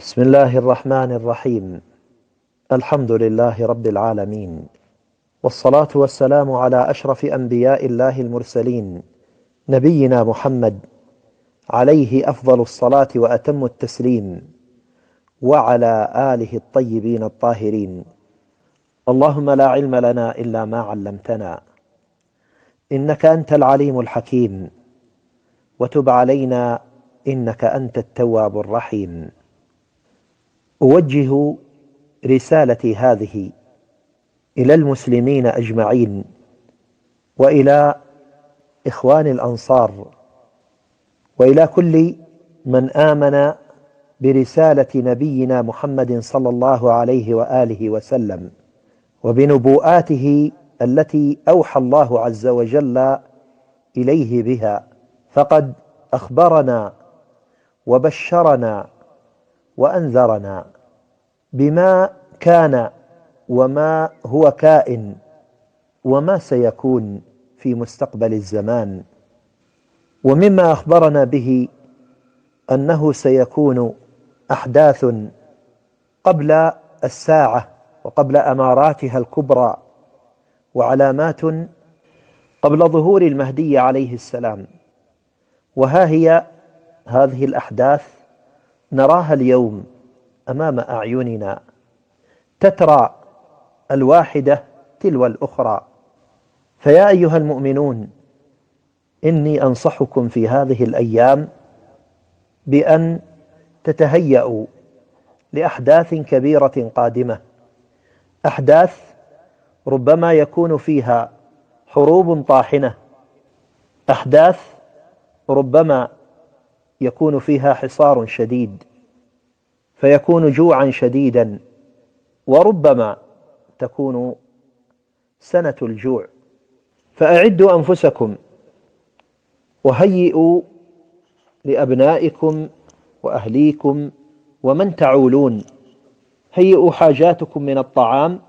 بسم الله الرحمن الرحيم. الحمد لله رب العالمين، والصلاة والسلام على أشرف أنبياء الله المرسلين، نبينا محمد عليه أفضل الصلاة وأتم التسليم، وعلى آله الطيبين الطاهرين. اللهم لا علم لنا إلا ما علمتنا، إنك أنت العليم الحكيم، وتب علينا إنك أنت التواب الرحيم. أوجه رسالتي هذه إلى المسلمين أجمعين، وإلى إخوان الأنصار، وإلى كل من آمن برسالة نبينا محمد صلى الله عليه وآله وسلم، وبنبوءاته التي أوحى الله عز وجل إليه بها. فقد أخبرنا وبشرنا وأنذرنا بما كان وما هو كائن وما سيكون في مستقبل الزمان. ومما أخبرنا به أنه سيكون أحداث قبل الساعة وقبل أماراتها الكبرى، وعلامات قبل ظهور المهدي عليه السلام. وها هي هذه الأحداث نراها اليوم أمام أعيننا، تترى الواحدة تلو الأخرى. فيا أيها المؤمنون، إني أنصحكم في هذه الأيام بأن تتهيأوا لأحداث كبيرة قادمة، أحداث ربما يكون فيها حروب طاحنة، أحداث ربما يكون فيها حصار شديد، فيكون جوعا شديدا، وربما تكون سنة الجوع. فأعدوا أنفسكم وهيئوا لأبنائكم وأهليكم ومن تعولون، هيئوا حاجاتكم من الطعام،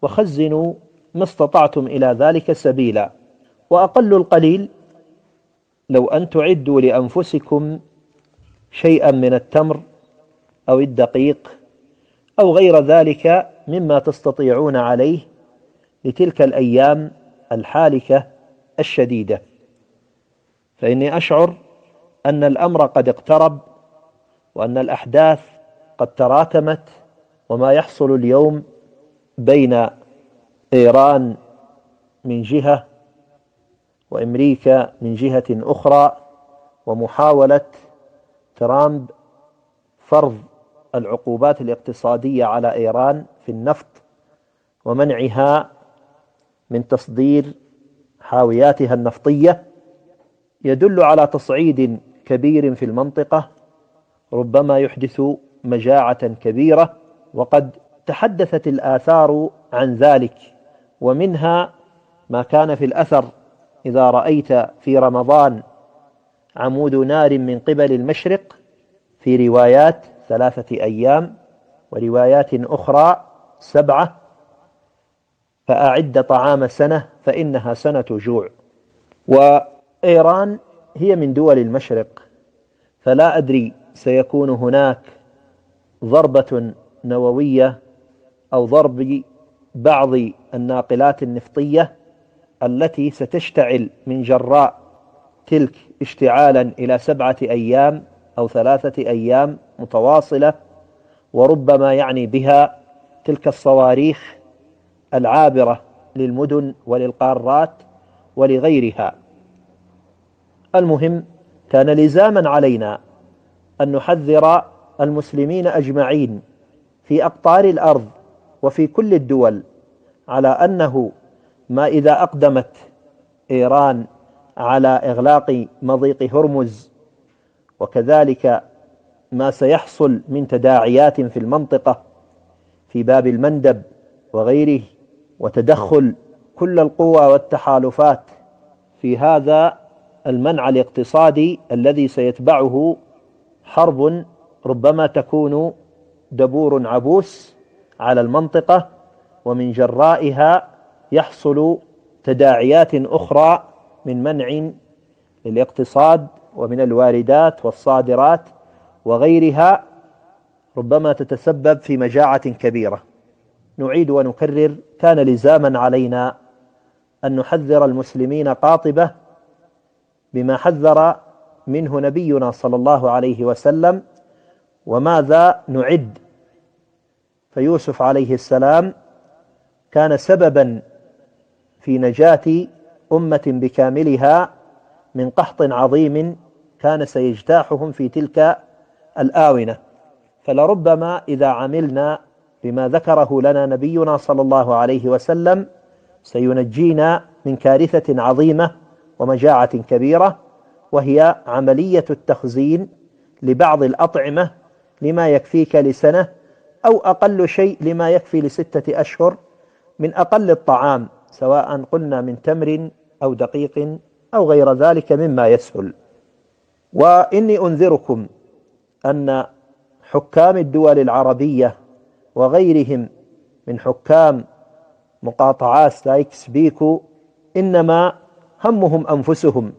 وخزنوا ما استطعتم إلى ذلك سبيلا. وأقل القليل لو أن تعدوا لأنفسكم شيئا من التمر أو الدقيق أو غير ذلك مما تستطيعون عليه لتلك الأيام الحالكة الشديدة. فإني أشعر أن الأمر قد اقترب، وأن الأحداث قد تراكمت. وما يحصل اليوم بين إيران من جهة وأمريكا من جهة أخرى، ومحاولة ترامب فرض العقوبات الاقتصادية على إيران في النفط ومنعها من تصدير حاوياتها النفطية، يدل على تصعيد كبير في المنطقة، ربما يحدث مجاعة كبيرة. وقد تحدثت الآثار عن ذلك، ومنها ما كان في الأثر: إذا رأيت في رمضان عمود نار من قبل المشرق، في روايات 3 أيام وروايات أخرى 7، فأعد طعام سنة فإنها سنة جوع. وإيران هي من دول المشرق، فلا أدري سيكون هناك ضربة نووية أو ضرب بعض الناقلات النفطية التي ستشتعل من جراء تلك اشتعالا إلى 7 أيام أو 3 أيام متواصلة، وربما يعني بها تلك الصواريخ العابرة للمدن وللقارات ولغيرها. المهم، كان لزاما علينا أن نحذر المسلمين أجمعين في أقطار الأرض وفي كل الدول على أنه ما إذا أقدمت إيران على إغلاق مضيق هرمز، وكذلك ما سيحصل من تداعيات في المنطقة في باب المندب وغيره، وتدخل كل القوى والتحالفات في هذا المنع الاقتصادي الذي سيتبعه حرب ربما تكون دبور عبوس على المنطقة، ومن جرائها يحصل تداعيات أخرى من منع للاقتصاد ومن الواردات والصادرات وغيرها. ربما تتسبب في مجاعة كبيرة. نعيد ونكرر: كان لزاما علينا أن نحذر المسلمين قاطبة بما حذر منه نبينا صلى الله عليه وسلم. وماذا نعد؟ فيوسف عليه السلام كان سببا في نجاة أمة بكاملها من قحط عظيم كان سيجتاحهم في تلك الآونة. فلربما إذا عملنا بما ذكره لنا نبينا صلى الله عليه وسلم سينجينا من كارثة عظيمة ومجاعة كبيرة، وهي عملية التخزين لبعض الأطعمة لما يكفيك لسنة، أو أقل شيء لما يكفي ل6 أشهر من أقل الطعام، سواء قلنا من تمر أو دقيق أو غير ذلك مما يسهل. وإني أنذركم أن حكام الدول العربية وغيرهم من حكام مقاطعات سايكس بيكو إنما همهم أنفسهم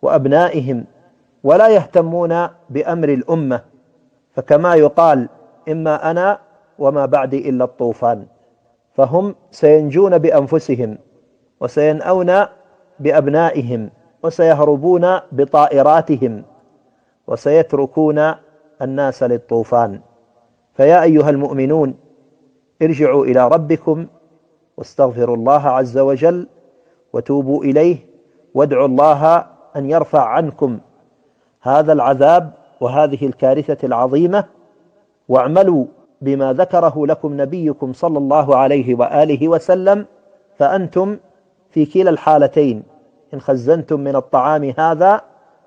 وأبنائهم، ولا يهتمون بأمر الأمة، فكما يقال: إما أنا وما بعدي إلا الطوفان. فهم سينجون بأنفسهم وسينأون بأبنائهم وسيهربون بطائراتهم وسيتركون الناس للطوفان. فيا أيها المؤمنون، ارجعوا إلى ربكم واستغفروا الله عز وجل وتوبوا إليه، وادعوا الله أن يرفع عنكم هذا العذاب وهذه الكارثة العظيمة، واعملوا بما ذكره لكم نبيكم صلى الله عليه وآله وسلم، فأنتم في كلا الحالتين إن خزنتم من الطعام هذا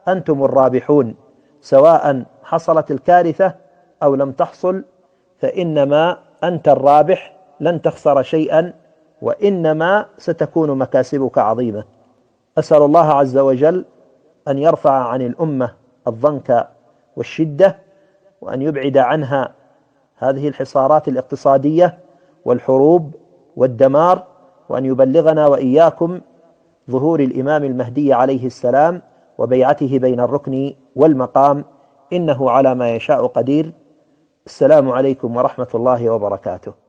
أنتم الرابحون، سواء حصلت الكارثة أو لم تحصل، فإنما أنت الرابح، لن تخسر شيئا، وإنما ستكون مكاسبك عظيمة. أسأل الله عز وجل أن يرفع عن الأمة الضنك والشدة، وأن يبعد عنها هذه الحصارات الاقتصادية والحروب والدمار، وأن يبلغنا وإياكم ظهور الإمام المهدي عليه السلام وبيعته بين الركن والمقام، إنه على ما يشاء قدير. السلام عليكم ورحمة الله وبركاته.